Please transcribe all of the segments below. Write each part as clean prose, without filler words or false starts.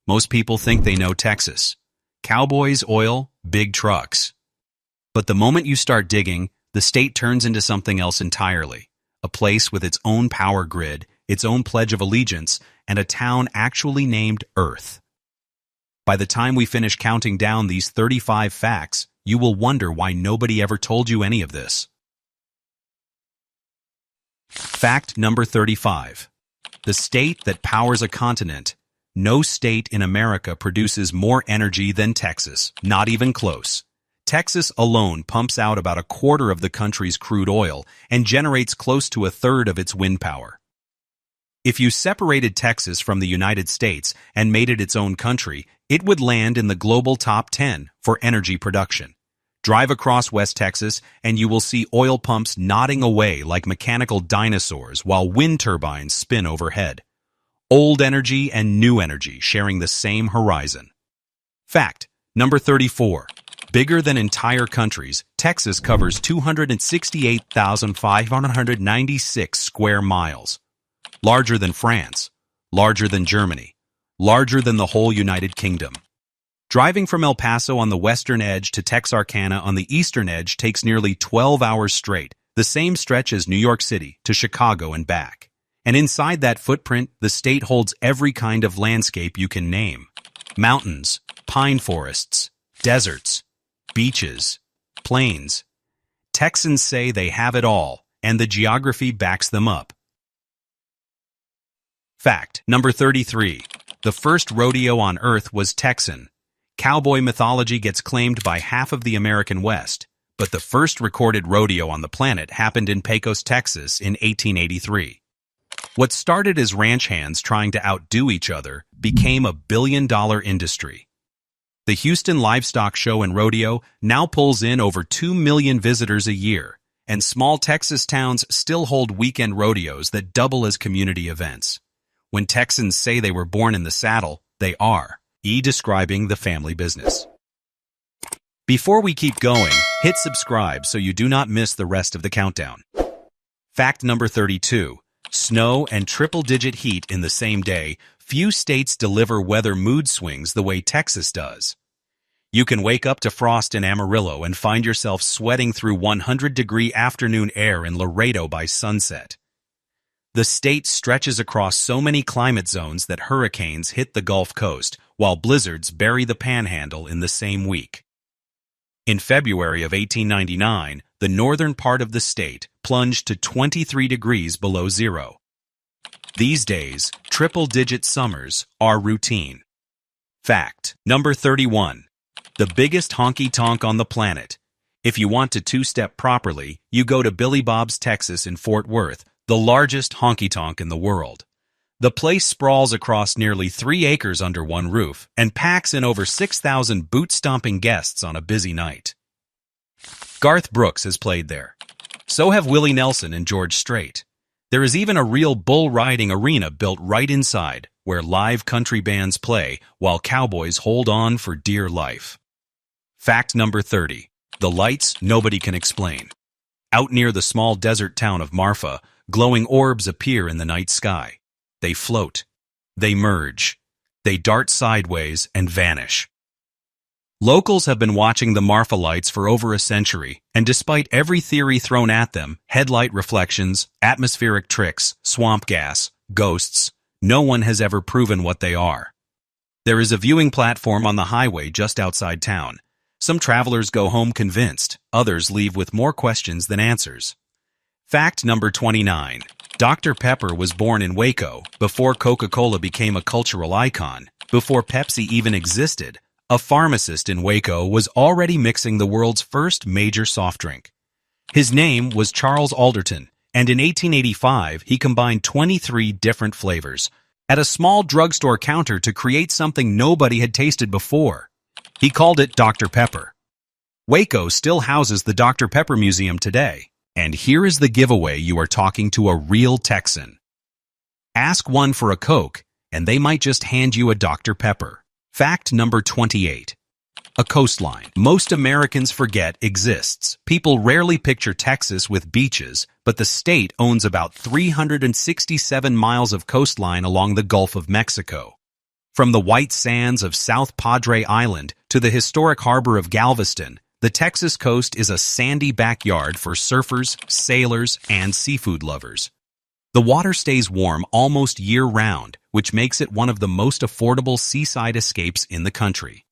Most people think they know Texas. Cowboys, oil, big trucks. But the moment you start digging, the state turns into something else entirely. A place with its own power grid, its own Pledge of Allegiance, and a town actually named Earth. By the time we finish counting down these 35 facts, you will wonder why nobody ever told you any of this. Fact number 35. The state that powers a continent. No state in America produces more energy than Texas, not even close. Texas alone pumps out about a quarter of the country's crude oil and generates close to a third of its wind power. If you separated Texas from the United States and made it its own country, it would land in the global top 10 for energy production. Drive across West Texas and you will see oil pumps nodding away like mechanical dinosaurs while wind turbines spin overhead. Old energy and new energy sharing the same horizon. Fact number 34. Bigger than entire countries, Texas covers 268,596 square miles. Larger than France, larger than Germany, larger than the whole United Kingdom. Driving from El Paso on the western edge to Texarkana on the eastern edge takes nearly 12 hours straight, the same stretch as New York City to Chicago and back. And inside that footprint, the state holds every kind of landscape you can name. Mountains, pine forests, deserts, beaches, plains. Texans say they have it all, and the geography backs them up. Fact number 33. The first rodeo on Earth was Texan. Cowboy mythology gets claimed by half of the American West, but the first recorded rodeo on the planet happened in Pecos, Texas in 1883. What started as ranch hands trying to outdo each other became a billion-dollar industry. The Houston Livestock Show and Rodeo now pulls in over 2 million visitors a year, and small Texas towns still hold weekend rodeos that double as community events. When Texans say they were born in the saddle, they are, describing the family business. Before we keep going, hit subscribe so you do not miss the rest of the countdown. Fact number 32. Snow and triple-digit heat in the same day. Few states deliver weather mood swings the way Texas does. You can wake up to frost in Amarillo and find yourself sweating through 100-degree afternoon air in Laredo by sunset. The state stretches across so many climate zones that hurricanes hit the Gulf Coast, while blizzards bury the Panhandle in the same week. In February of 1899, the northern part of the state plunged to 23 degrees below zero. These days, triple-digit summers are routine. Fact number 31. The biggest honky-tonk on the planet. If you want to two-step properly, you go to Billy Bob's Texas in Fort Worth, the largest honky-tonk in the world. The place sprawls across nearly 3 acres under one roof and packs in over 6,000 boot-stomping guests on a busy night. Garth Brooks has played there. So have Willie Nelson and George Strait. There is even a real bull-riding arena built right inside, where live country bands play while cowboys hold on for dear life. Fact number 30. The lights nobody can explain. Out near the small desert town of Marfa, glowing orbs appear in the night sky. They float. They merge. They dart sideways and vanish. Locals have been watching the Marfa lights for over a century, and despite every theory thrown at them, headlight reflections, atmospheric tricks, swamp gas, ghosts, no one has ever proven what they are. There is a viewing platform on the highway just outside town. Some travelers go home convinced, others leave with more questions than answers. Fact number 29. Dr. Pepper was born in Waco. Before Coca-Cola became a cultural icon, before Pepsi even existed, a pharmacist in Waco was already mixing the world's first major soft drink. His name was Charles Alderton, and in 1885 he combined 23 different flavors at a small drugstore counter to create something nobody had tasted before. He called it Dr. Pepper. Waco still houses the Dr. Pepper Museum today. And here is the giveaway: you are talking to a real Texan. Ask one for a Coke, and they might just hand you a Dr. Pepper. Fact number 28. A coastline most Americans forget exists. People rarely picture Texas with beaches, but the state owns about 367 miles of coastline along the Gulf of Mexico. From the white sands of South Padre Island to the historic harbor of Galveston, the Texas coast is a sandy backyard for surfers, sailors, and seafood lovers. The water stays warm almost year-round, which makes it one of the most affordable seaside escapes in the country.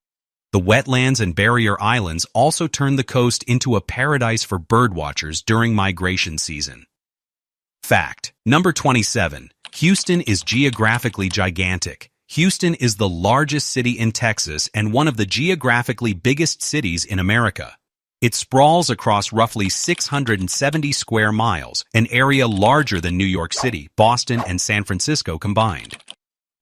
The wetlands and barrier islands also turn the coast into a paradise for birdwatchers during migration season. Fact number 27. Houston is geographically gigantic. Houston is the largest city in Texas and one of the geographically biggest cities in America. It sprawls across roughly 670 square miles, an area larger than New York City, Boston, and San Francisco combined.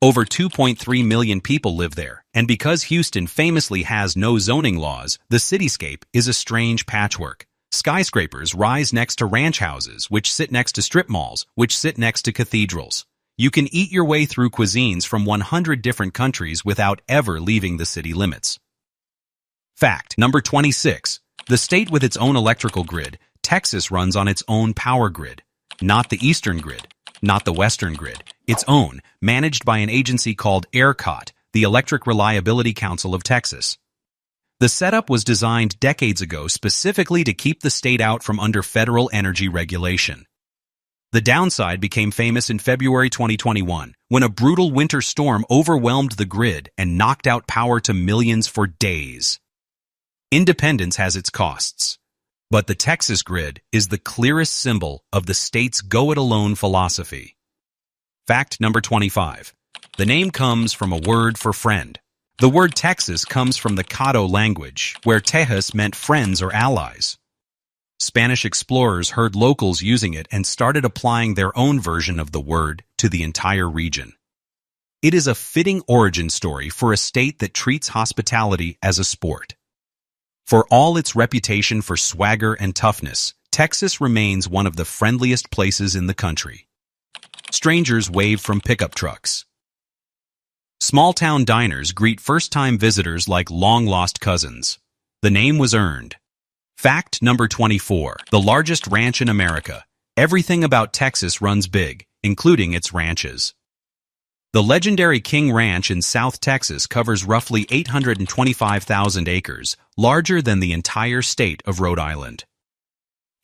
Over 2.3 million people live there, and because Houston famously has no zoning laws, the cityscape is a strange patchwork. Skyscrapers rise next to ranch houses, which sit next to strip malls, which sit next to cathedrals. You can eat your way through cuisines from 100 different countries without ever leaving the city limits. Fact number 26. The state with its own electrical grid, Texas runs on its own power grid. Not the Eastern grid, not the Western grid, its own, managed by an agency called ERCOT, the Electric Reliability Council of Texas. The setup was designed decades ago specifically to keep the state out from under federal energy regulation. The downside became famous in February 2021, when a brutal winter storm overwhelmed the grid and knocked out power to millions for days. Independence has its costs, but the Texas grid is the clearest symbol of the state's go-it-alone philosophy. Fact number 25. The name comes from a word for friend. The word Texas comes from the Caddo language, where Tejas meant friends or allies. Spanish explorers heard locals using it and started applying their own version of the word to the entire region. It is a fitting origin story for a state that treats hospitality as a sport. For all its reputation for swagger and toughness, Texas remains one of the friendliest places in the country. Strangers wave from pickup trucks. Small-town diners greet first-time visitors like long-lost cousins. The name was earned. Fact number 24. The largest ranch in America. Everything about Texas runs big, including its ranches. The legendary King Ranch in South Texas covers roughly 825,000 acres, larger than the entire state of Rhode Island.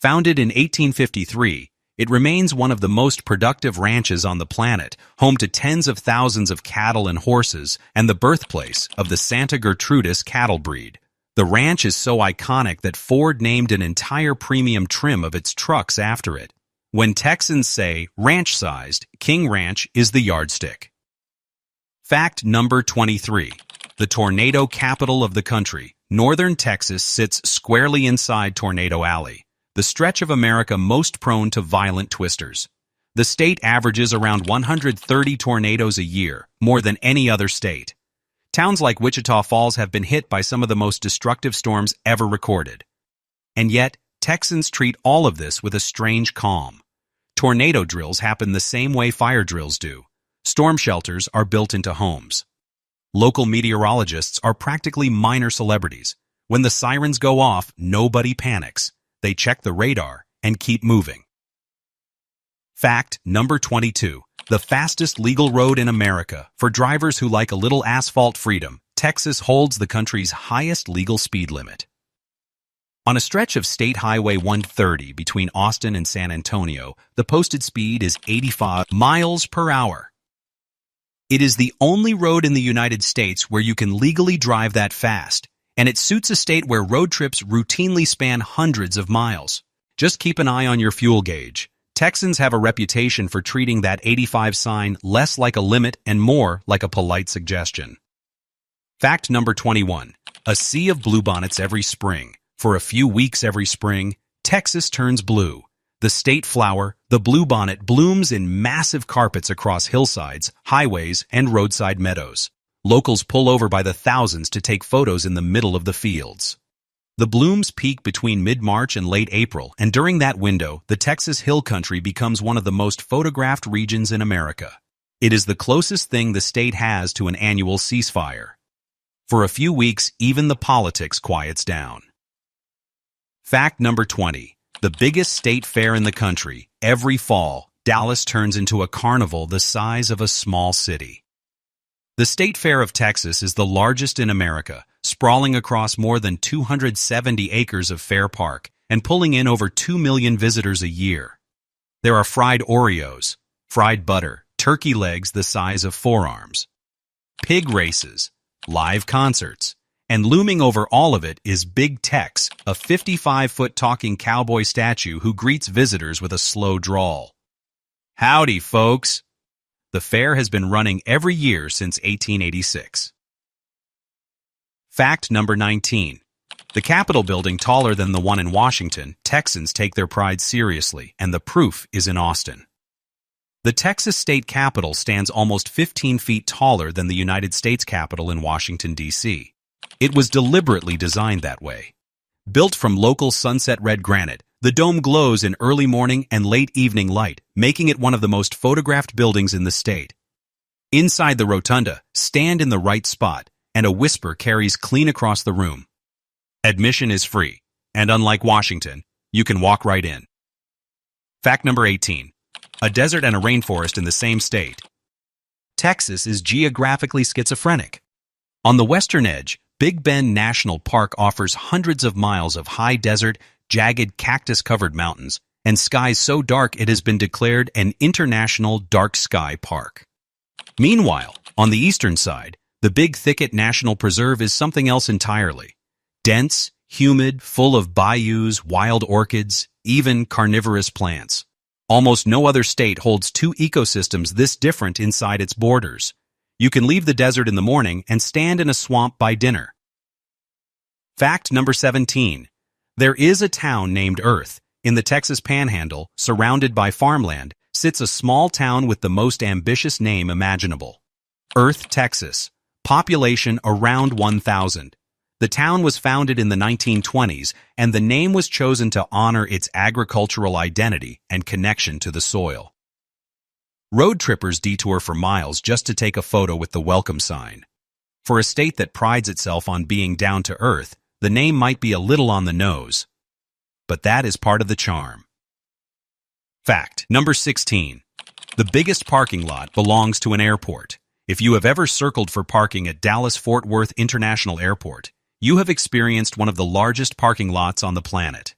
Founded in 1853, it remains one of the most productive ranches on the planet, home to tens of thousands of cattle and horses, and the birthplace of the Santa Gertrudis cattle breed. The ranch is so iconic that Ford named an entire premium trim of its trucks after it. When Texans say ranch-sized, King Ranch is the yardstick. Fact number 23. The tornado capital of the country, northern Texas, sits squarely inside Tornado Alley, the stretch of America most prone to violent twisters. The state averages around 130 tornadoes a year, more than any other state. Towns like Wichita Falls have been hit by some of the most destructive storms ever recorded. And yet, Texans treat all of this with a strange calm. Tornado drills happen the same way fire drills do. Storm shelters are built into homes. Local meteorologists are practically minor celebrities. When the sirens go off, nobody panics. They check the radar and keep moving. Fact number 22. The fastest legal road in America. For drivers who like a little asphalt freedom, Texas holds the country's highest legal speed limit. On a stretch of State Highway 130 between Austin and San Antonio, the posted speed is 85 miles per hour. It is the only road in the United States where you can legally drive that fast, and it suits a state where road trips routinely span hundreds of miles. Just keep an eye on your fuel gauge. Texans have a reputation for treating that 85 sign less like a limit and more like a polite suggestion. Fact number 21. A sea of bluebonnets every spring. For a few weeks every spring, Texas turns blue. The state flower, the bluebonnet, blooms in massive carpets across hillsides, highways, and roadside meadows. Locals pull over by the thousands to take photos in the middle of the fields. The blooms peak between mid-March and late April, and during that window, the Texas Hill Country becomes one of the most photographed regions in America. It is the closest thing the state has to an annual ceasefire. For a few weeks, even the politics quiets down. Fact number 20. The biggest state fair in the country. Every fall, Dallas turns into a carnival the size of a small city. The State Fair of Texas is the largest in America, sprawling across more than 270 acres of fair park and pulling in over 2 million visitors a year. There are fried Oreos, fried butter, turkey legs the size of forearms, pig races, live concerts, and looming over all of it is Big Tex, a 55-foot talking cowboy statue who greets visitors with a slow drawl. Howdy, folks! The fair has been running every year since 1886. Fact number 19. The Capitol building taller than the one in Washington, Texans take their pride seriously, and the proof is in Austin. The Texas state capitol stands almost 15 feet taller than the United States Capitol in Washington, D.C. It was deliberately designed that way. Built from local sunset red granite, the dome glows in early morning and late evening light, making it one of the most photographed buildings in the state. Inside the rotunda, stand in the right spot, and a whisper carries clean across the room. Admission is free, and unlike Washington, you can walk right in. Fact number 18. A desert and a rainforest in the same state. Texas is geographically schizophrenic. On the western edge, Big Bend National Park offers hundreds of miles of high desert, jagged cactus-covered mountains, and skies so dark it has been declared an international dark sky park. Meanwhile, on the eastern side, the Big Thicket National Preserve is something else entirely. Dense, humid, full of bayous, wild orchids, even carnivorous plants. Almost no other state holds two ecosystems this different inside its borders. You can leave the desert in the morning and stand in a swamp by dinner. Fact number 17. There is a town named Earth. In the Texas Panhandle, surrounded by farmland, sits a small town with the most ambitious name imaginable. Earth, Texas. Population around 1,000. The town was founded in the 1920s, and the name was chosen to honor its agricultural identity and connection to the soil. Road trippers detour for miles just to take a photo with the welcome sign. For a state that prides itself on being down to earth, the name might be a little on the nose. But that is part of the charm. Fact number 16. The biggest parking lot belongs to an airport. If you have ever circled for parking at Dallas-Fort Worth International Airport, you have experienced one of the largest parking lots on the planet.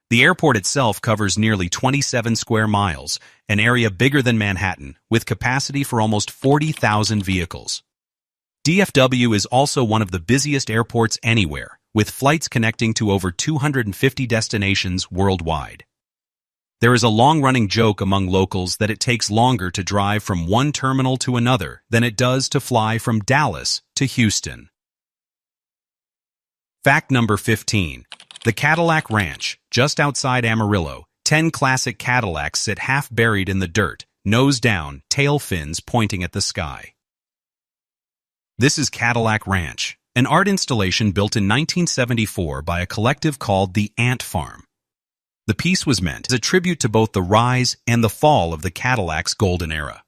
The airport itself covers nearly 27 square miles, an area bigger than Manhattan, with capacity for almost 40,000 vehicles. DFW is also one of the busiest airports anywhere, with flights connecting to over 250 destinations worldwide. There is a long-running joke among locals that it takes longer to drive from one terminal to another than it does to fly from Dallas to Houston. Fact number 15. The Cadillac Ranch, just outside Amarillo, 10 classic Cadillacs sit half buried in the dirt, nose down, tail fins pointing at the sky. This is Cadillac Ranch, an art installation built in 1974 by a collective called the Ant Farm. The piece was meant as a tribute to both the rise and the fall of the Cadillac's golden era.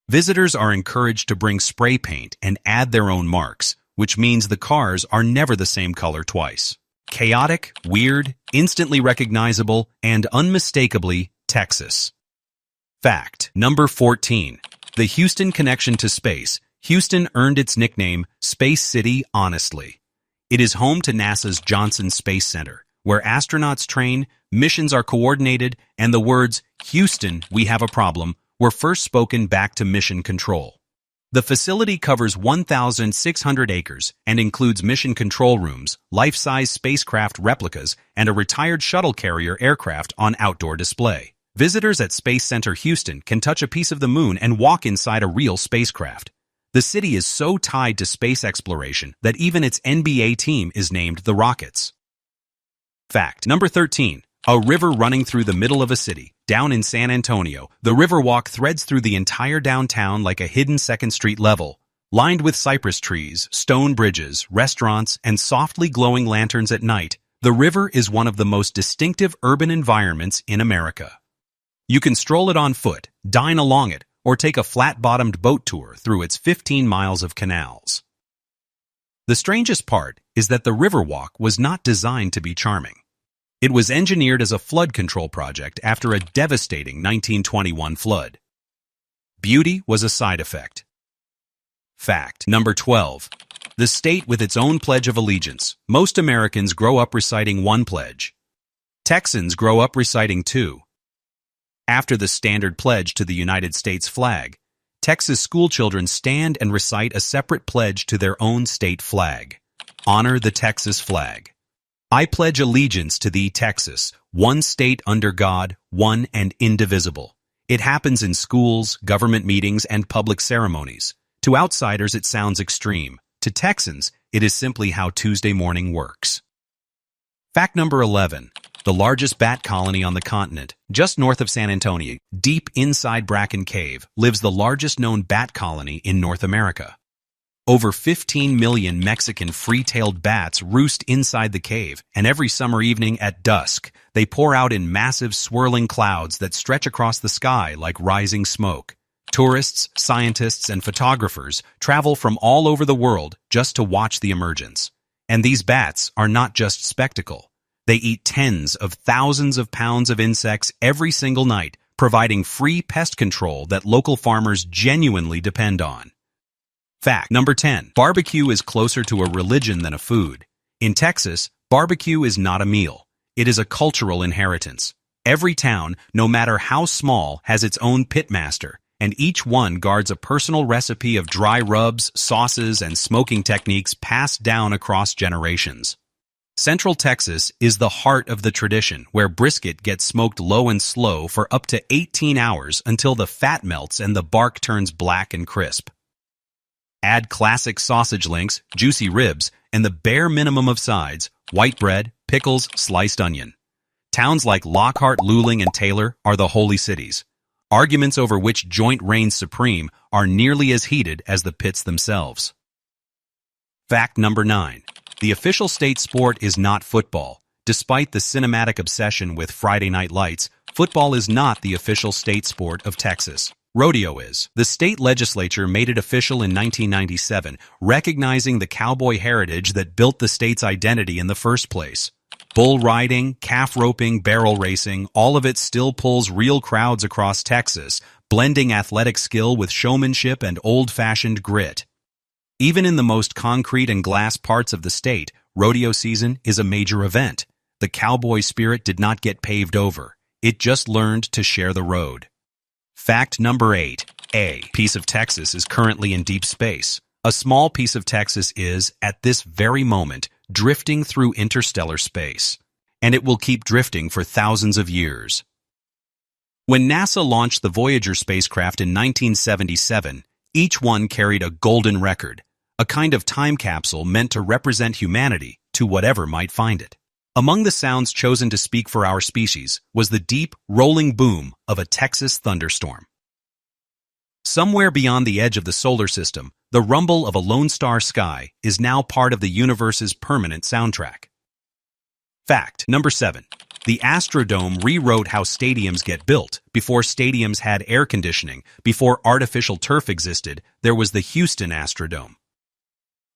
Visitors are encouraged to bring spray paint and add their own marks, which means the cars are never the same color twice. Chaotic, weird, instantly recognizable, and unmistakably Texas. Fact number 14. The Houston connection to space. Houston earned its nickname Space City honestly. It is home to NASA's Johnson Space Center, where astronauts train, missions are coordinated, and the words, "Houston, we have a problem," were first spoken back to mission control. The facility covers 1,600 acres and includes mission control rooms, life-size spacecraft replicas, and a retired shuttle carrier aircraft on outdoor display. Visitors at Space Center Houston can touch a piece of the moon and walk inside a real spacecraft. The city is so tied to space exploration that even its NBA team is named the Rockets. Fact number 13. A river running through the middle of a city. Down in San Antonio, the Riverwalk threads through the entire downtown like a hidden Second Street level, lined with cypress trees, stone bridges, restaurants, and softly glowing lanterns at night. The river is one of the most distinctive urban environments in America. You can stroll it on foot, dine along it, or take a flat-bottomed boat tour through its 15 miles of canals. The strangest part is that the Riverwalk was not designed to be charming. It was engineered as a flood control project after a devastating 1921 flood. Beauty was a side effect. Fact number 12. The state with its own Pledge of Allegiance. Most Americans grow up reciting one pledge. Texans grow up reciting two. After the standard pledge to the United States flag, Texas schoolchildren stand and recite a separate pledge to their own state flag. Honor the Texas flag. I pledge allegiance to thee, Texas, one state under God, one and indivisible. It happens in schools, government meetings, and public ceremonies. To outsiders, it sounds extreme. To Texans, it is simply how Tuesday morning works. Fact number 11. The largest bat colony on the continent, just north of San Antonio, deep inside Bracken Cave, lives the largest known bat colony in North America. Over 15 million Mexican free-tailed bats roost inside the cave, and every summer evening at dusk, they pour out in massive swirling clouds that stretch across the sky like rising smoke. Tourists, scientists, and photographers travel from all over the world just to watch the emergence. And these bats are not just spectacle. They eat tens of thousands of pounds of insects every single night, providing free pest control that local farmers genuinely depend on. Fact number 10. Barbecue is closer to a religion than a food. In Texas, barbecue is not a meal. It is a cultural inheritance. Every town, no matter how small, has its own pitmaster, and each one guards a personal recipe of dry rubs, sauces, and smoking techniques passed down across generations. Central Texas is the heart of the tradition, where brisket gets smoked low and slow for up to 18 hours until the fat melts and the bark turns black and crisp. Add classic sausage links, juicy ribs, and the bare minimum of sides, white bread, pickles, sliced onion. Towns like Lockhart, Luling, and Taylor are the holy cities. Arguments over which joint reigns supreme are nearly as heated as the pits themselves. Fact number 9. The official state sport is not football. Despite the cinematic obsession with Friday Night Lights, football is not the official state sport of Texas. Rodeo is. The state legislature made it official in 1997, recognizing the cowboy heritage that built the state's identity in the first place. Bull riding, calf roping, barrel racing, all of it still pulls real crowds across Texas, blending athletic skill with showmanship and old-fashioned grit. Even in the most concrete and glass parts of the state, rodeo season is a major event. The cowboy spirit did not get paved over. It just learned to share the road. Fact number 8. A piece of Texas is currently in deep space. A small piece of Texas is, at this very moment, drifting through interstellar space. And it will keep drifting for thousands of years. When NASA launched the Voyager spacecraft in 1977, each one carried a golden record, a kind of time capsule meant to represent humanity to whatever might find it. Among the sounds chosen to speak for our species was the deep, rolling boom of a Texas thunderstorm. Somewhere beyond the edge of the solar system, the rumble of a Lone Star sky is now part of the universe's permanent soundtrack. Fact number 7. The Astrodome rewrote how stadiums get built. Before stadiums had air conditioning, before artificial turf existed, there was the Houston Astrodome.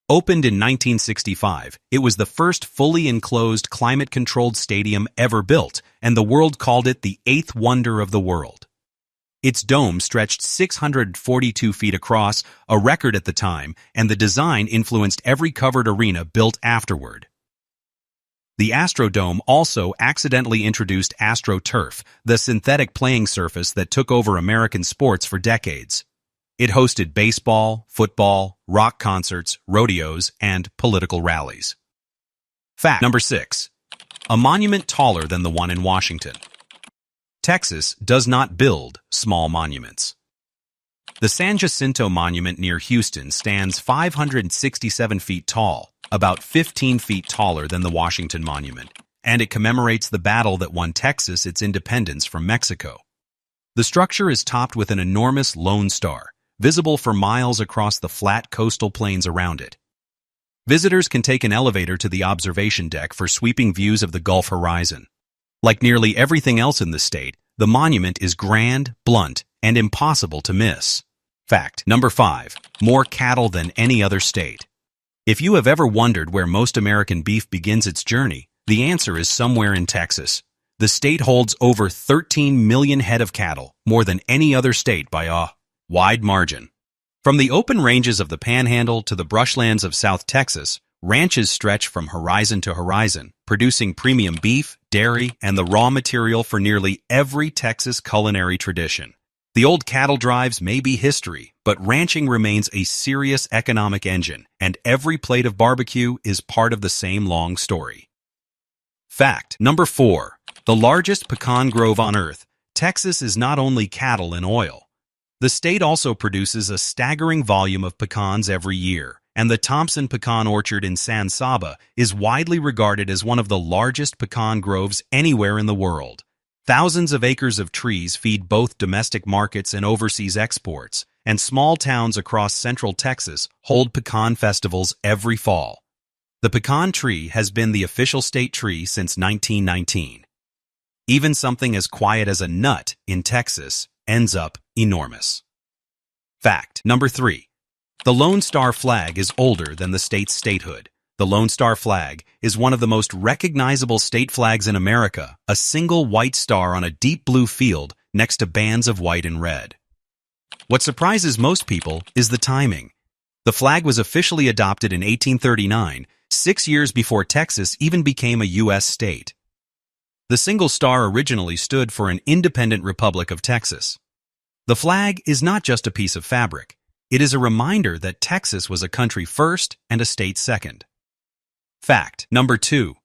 Opened in 1965, it was the first fully enclosed, climate-controlled stadium ever built, and the world called it the eighth wonder of the world. Its dome stretched 642 feet across, a record at the time, and the design influenced every covered arena built afterward. The Astrodome also accidentally introduced AstroTurf, the synthetic playing surface that took over American sports for decades. It hosted baseball, football, rock concerts, rodeos, and political rallies. Fact number 6. A monument taller than the one in Washington. Texas does not build small monuments. The San Jacinto Monument near Houston stands 567 feet tall, about 15 feet taller than the Washington Monument, and it commemorates the battle that won Texas its independence from Mexico. The structure is topped with an enormous Lone Star, visible for miles across the flat coastal plains around it. Visitors can take an elevator to the observation deck for sweeping views of the Gulf horizon. Like nearly everything else in the state, the monument is grand, blunt, and impossible to miss. Fact number 5. More cattle than any other state. If you have ever wondered where most American beef begins its journey, the answer is somewhere in Texas. The state holds over 13 million head of cattle, more than any other state by a wide margin. From the open ranges of the Panhandle to the brushlands of South Texas, ranches stretch from horizon to horizon, producing premium beef, dairy, and the raw material for nearly every Texas culinary tradition. The old cattle drives may be history, but ranching remains a serious economic engine, and every plate of barbecue is part of the same long story. Fact number 4. The largest pecan grove on Earth. Texas is not only cattle and oil. The state also produces a staggering volume of pecans every year, and the Thompson Pecan Orchard in San Saba is widely regarded as one of the largest pecan groves anywhere in the world. Thousands of acres of trees feed both domestic markets and overseas exports, and small towns across central Texas hold pecan festivals every fall. The pecan tree has been the official state tree since 1919. Even something as quiet as a nut in Texas ends up enormous. Fact number 3. The Lone Star flag is older than the state's statehood. The Lone Star flag is one of the most recognizable state flags in America, a single white star on a deep blue field next to bands of white and red. What surprises most people is the timing. The flag was officially adopted in 1839, 6 years before Texas even became a U.S. state. The single star originally stood for an independent Republic of Texas. The flag is not just a piece of fabric. It is a reminder that Texas was a country first and a state second. Fact number 2.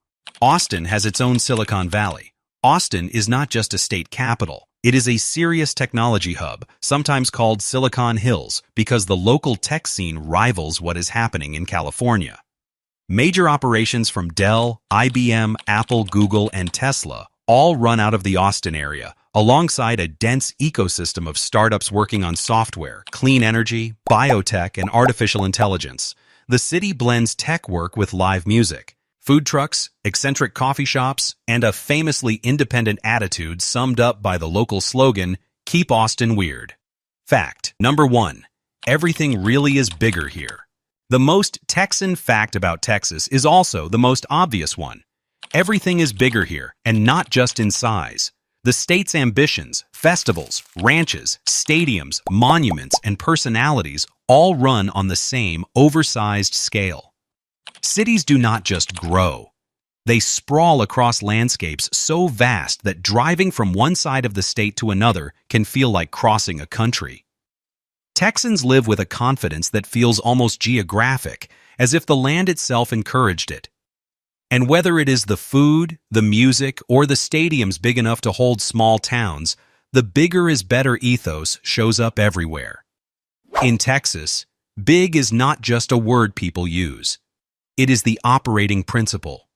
Austin has its own Silicon Valley. Austin is not just a state capital. It is a serious technology hub, sometimes called Silicon Hills, because the local tech scene rivals what is happening in California. Major operations from Dell, IBM, Apple, Google, and Tesla all run out of the Austin area, alongside a dense ecosystem of startups working on software, clean energy, biotech, and artificial intelligence. The city blends tech work with live music, food trucks, eccentric coffee shops, and a famously independent attitude summed up by the local slogan, "Keep Austin Weird." Fact number 1. Everything really is bigger here. The most Texan fact about Texas is also the most obvious one. Everything is bigger here, and not just in size. The state's ambitions, festivals, ranches, stadiums, monuments, and personalities all run on the same oversized scale. Cities do not just grow. They sprawl across landscapes so vast that driving from one side of the state to another can feel like crossing a country. Texans live with a confidence that feels almost geographic, as if the land itself encouraged it. And whether it is the food, the music, or the stadiums big enough to hold small towns, the bigger is better ethos shows up everywhere. In Texas, big is not just a word people use. It is the operating principle.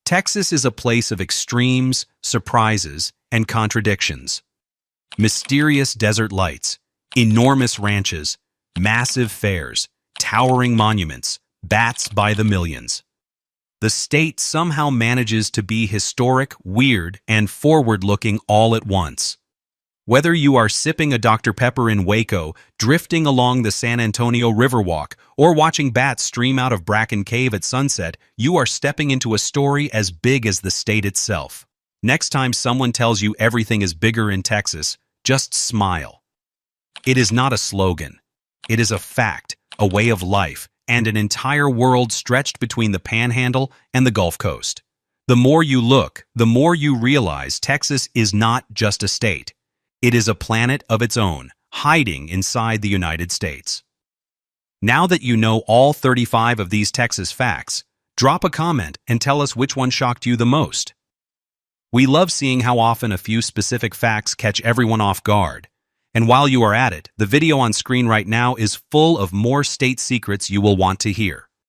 Texas is a place of extremes, surprises, and contradictions. Mysterious desert lights, enormous ranches, massive fairs, towering monuments, bats by the millions. The state somehow manages to be historic, weird, and forward-looking all at once. Whether you are sipping a Dr. Pepper in Waco, drifting along the San Antonio Riverwalk, or watching bats stream out of Bracken Cave at sunset, you are stepping into a story as big as the state itself. Next time someone tells you everything is bigger in Texas, just smile. It is not a slogan. It is a fact, a way of life, and an entire world stretched between the Panhandle and the Gulf Coast. The more you look, the more you realize Texas is not just a state. It is a planet of its own, hiding inside the United States. Now that you know all 35 of these Texas facts, drop a comment and tell us which one shocked you the most. We love seeing how often a few specific facts catch everyone off guard. And while you are at it, the video on screen right now is full of more state secrets you will want to hear.